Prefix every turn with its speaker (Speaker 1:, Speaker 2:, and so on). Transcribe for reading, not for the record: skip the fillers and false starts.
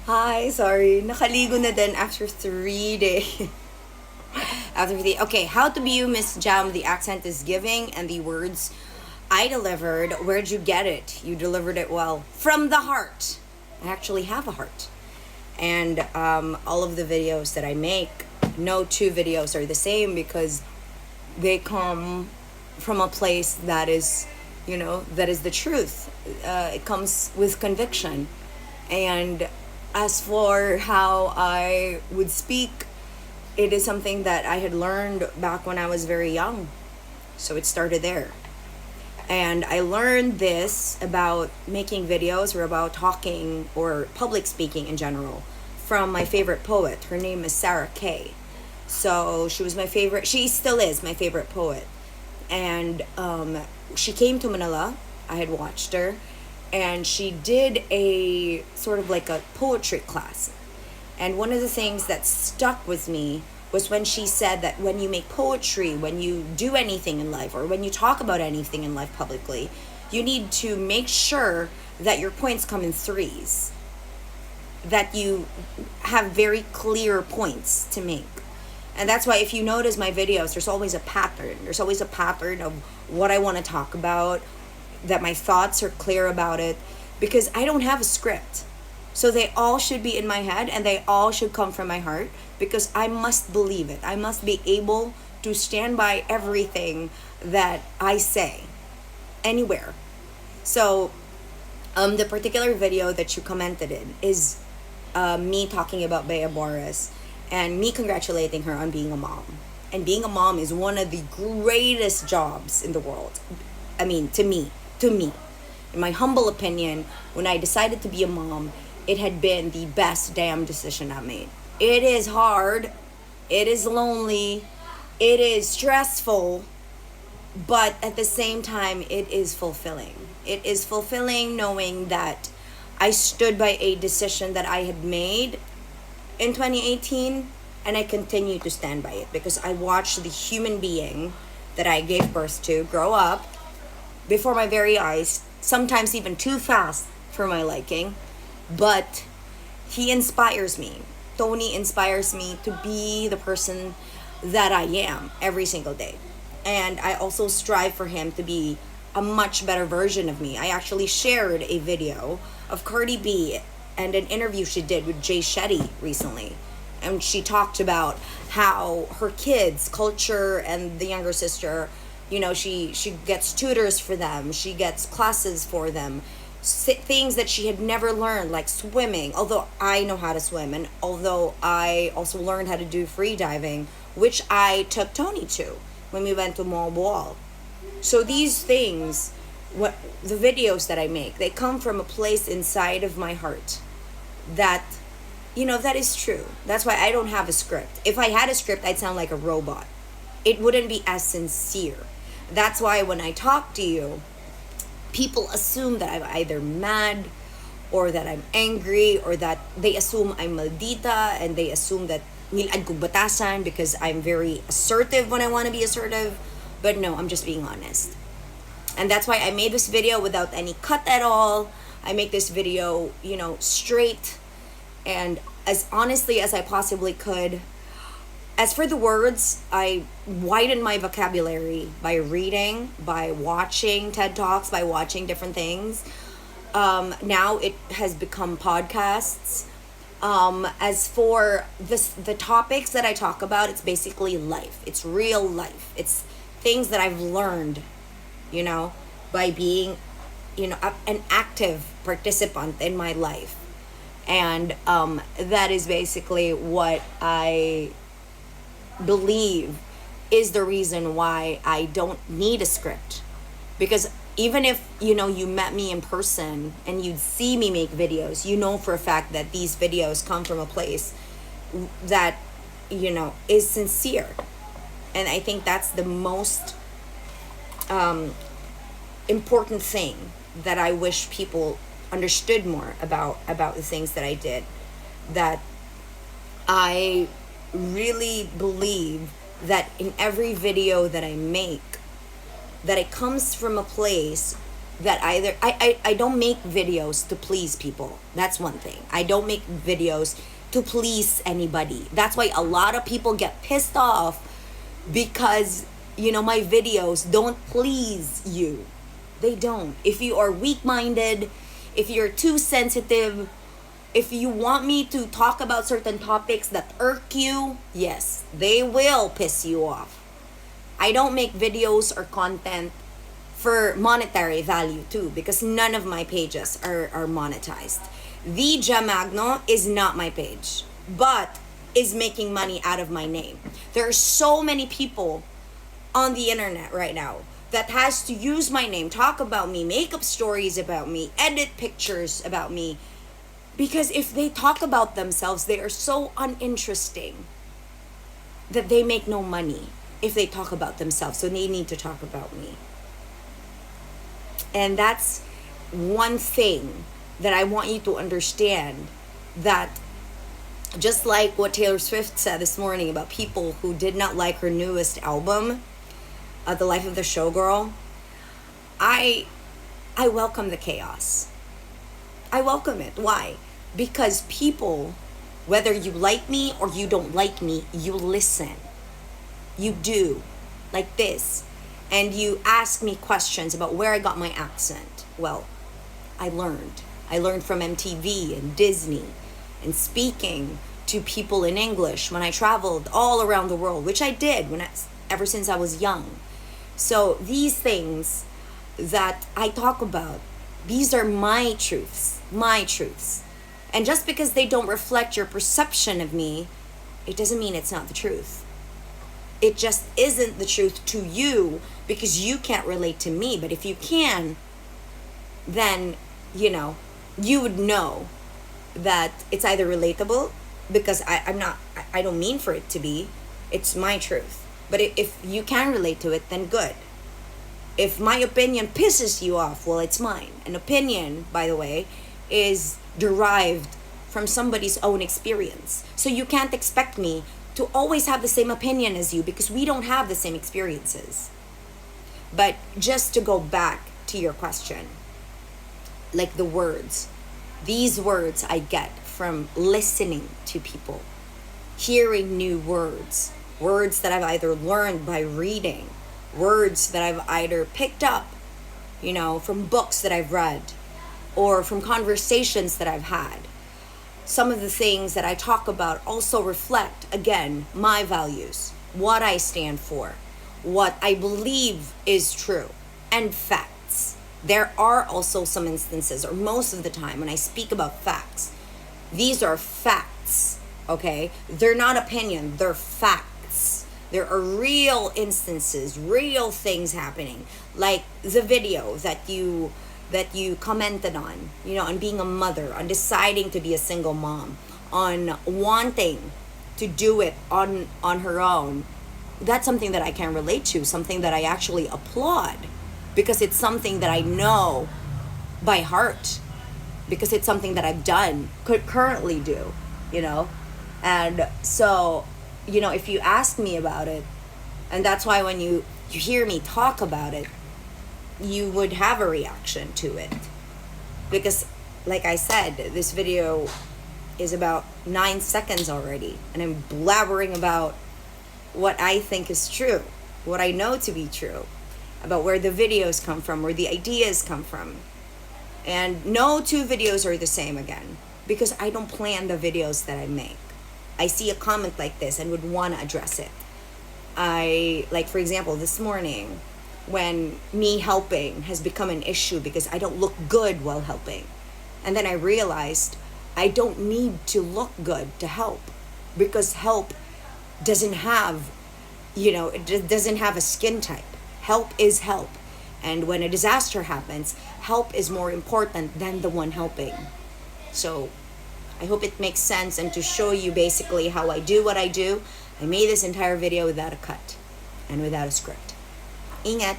Speaker 1: Hi, sorry. Nakaligo na din after 3 days. After the okay, how to be you, Miss Jam? The accent is giving, and the words I delivered. Where'd you get it? You delivered it well from the heart. I actually have a heart, and all of the videos that I make, no two videos are the same because they come from a place that is, that is the truth. It comes with conviction, and as for how I would speak, it is something that I had learned back when I was very young. So it started there. And I learned this about making videos or about talking or public speaking in general from my favorite poet. Her name is Sarah Kay. So she was my favorite, she still is my favorite poet. And she came to Manila. I had watched her. And she did a sort of like a poetry class. And one of the things that stuck with me was when she said that when you make poetry, when you do anything in life, or when you talk about anything in life publicly, you need to make sure that your points come in threes, that you have very clear points to make. And that's why if you notice my videos, there's always a pattern. There's always a pattern of what I want to talk about, that my thoughts are clear about it, because I don't have a script. So they all should be in my head and they all should come from my heart because I must believe it. I must be able to stand by everything that I say anywhere. So the particular video that you commented in is me talking about Bea Boris and me congratulating her on being a mom. And being a mom is one of the greatest jobs in the world. I mean, to me, in my humble opinion, when I decided to be a mom, it had been the best damn decision I made. It is hard, it is lonely, it is stressful, but at the same time, it is fulfilling. It is fulfilling knowing that I stood by a decision that I had made in 2018, and I continue to stand by it because I watched the human being that I gave birth to grow up before my very eyes, sometimes even too fast for my liking, but he inspires me. Tony inspires me to be the person that I am every single day. And I also strive for him to be a much better version of me. I actually shared a video of Cardi B and an interview she did with Jay Shetty recently. And she talked about how her kids, Culture and the younger sister, she gets tutors for them, she gets classes for them, things that she had never learned, like swimming, although I know how to swim, and although I also learned how to do free diving, which I took Tony to when we went to Montreal. So these things, what the videos that I make, they come from a place inside of my heart that that is true. That's why I don't have a script. If I had a script, I'd sound like a robot. It wouldn't be as sincere. That's why when I talk to you, people assume that I'm either mad or that I'm angry or that they assume I'm maldita and they assume that nilad kong batasan because I'm very assertive when I want to be assertive. But no, I'm just being honest. And that's why I made this video without any cut at all. I make this video, straight and as honestly as I possibly could. As for the words, I widen my vocabulary by reading, by watching TED Talks, by watching different things. Now it has become podcasts. As for the topics that I talk about, it's basically life. It's real life. It's things that I've learned, by being, an active participant in my life. And that is basically what I believe is the reason why I don't need a script. Because even if you met me in person and you'd see me make videos, for a fact that these videos come from a place that is sincere. And I think that's the most important thing that I wish people understood more about the things that I did. That I really believe that in every video that I make, that it comes from a place that either I don't make videos to please people. That's one thing. I don't make videos to please anybody. That's why a lot of people get pissed off because my videos don't please you. They don't. If you are weak-minded, if you're too sensitive, if you want me to talk about certain topics that irk you, yes, they will piss you off. I don't make videos or content for monetary value too, because none of my pages are monetized. The Magno is not my page, but is making money out of my name. There are so many people on the internet right now that has to use my name, talk about me, make up stories about me, edit pictures about me, because if they talk about themselves, they are so uninteresting that they make no money if they talk about themselves. So they need to talk about me. And that's one thing that I want you to understand, that just like what Taylor Swift said this morning about people who did not like her newest album, The Life of the Showgirl, I welcome the chaos. I welcome it. Why? Because people, whether you like me or you don't like me, you listen. You do. Like this. And you ask me questions about where I got my accent. Well, I learned. I learned from MTV and Disney and speaking to people in English when I traveled all around the world, which I did ever since I was young. So these things that I talk about, these are my truths. And just because they don't reflect your perception of me, it doesn't mean it's not the truth. It just isn't the truth to you because you can't relate to me. But if you can, then, you would know that it's either relatable, because I don't mean for it to be. It's my truth. But if you can relate to it, then good. If my opinion pisses you off, well, it's mine. An opinion, by the way, is derived from somebody's own experience. So you can't expect me to always have the same opinion as you, because we don't have the same experiences. But just to go back to your question, like the words, these words I get from listening to people, hearing new words that I've either learned by reading, words that I've either picked up, from books that I've read, or from conversations that I've had. Some of the things that I talk about also reflect, again, my values, what I stand for, what I believe is true, and facts. There are also some instances, or most of the time, when I speak about facts, these are facts, okay? They're not opinion, they're facts. There are real instances, real things happening, like the video that you commented on being a mother, on deciding to be a single mom, on wanting to do it on her own. That's something that I can relate to, something that I actually applaud, because it's something that I know by heart, because it's something that I've done, could currently do, And so, if you ask me about it, and that's why when you hear me talk about it, you would have a reaction to it, because like I said, this video is about 9 seconds already, and I'm blabbering about what I think is true, what I know to be true, about where the videos come from, where the ideas come from. And no two videos are the same, again, because I don't plan the videos that I make. I see a comment like this and would want to address it. For example, this morning, when me helping has become an issue because I don't look good while helping. And then I realized I don't need to look good to help, because help doesn't have, it doesn't have a skin type. Help is help. And when a disaster happens, help is more important than the one helping. So I hope it makes sense, and to show you basically how I do what I do, I made this entire video without a cut and without a script. Ingat!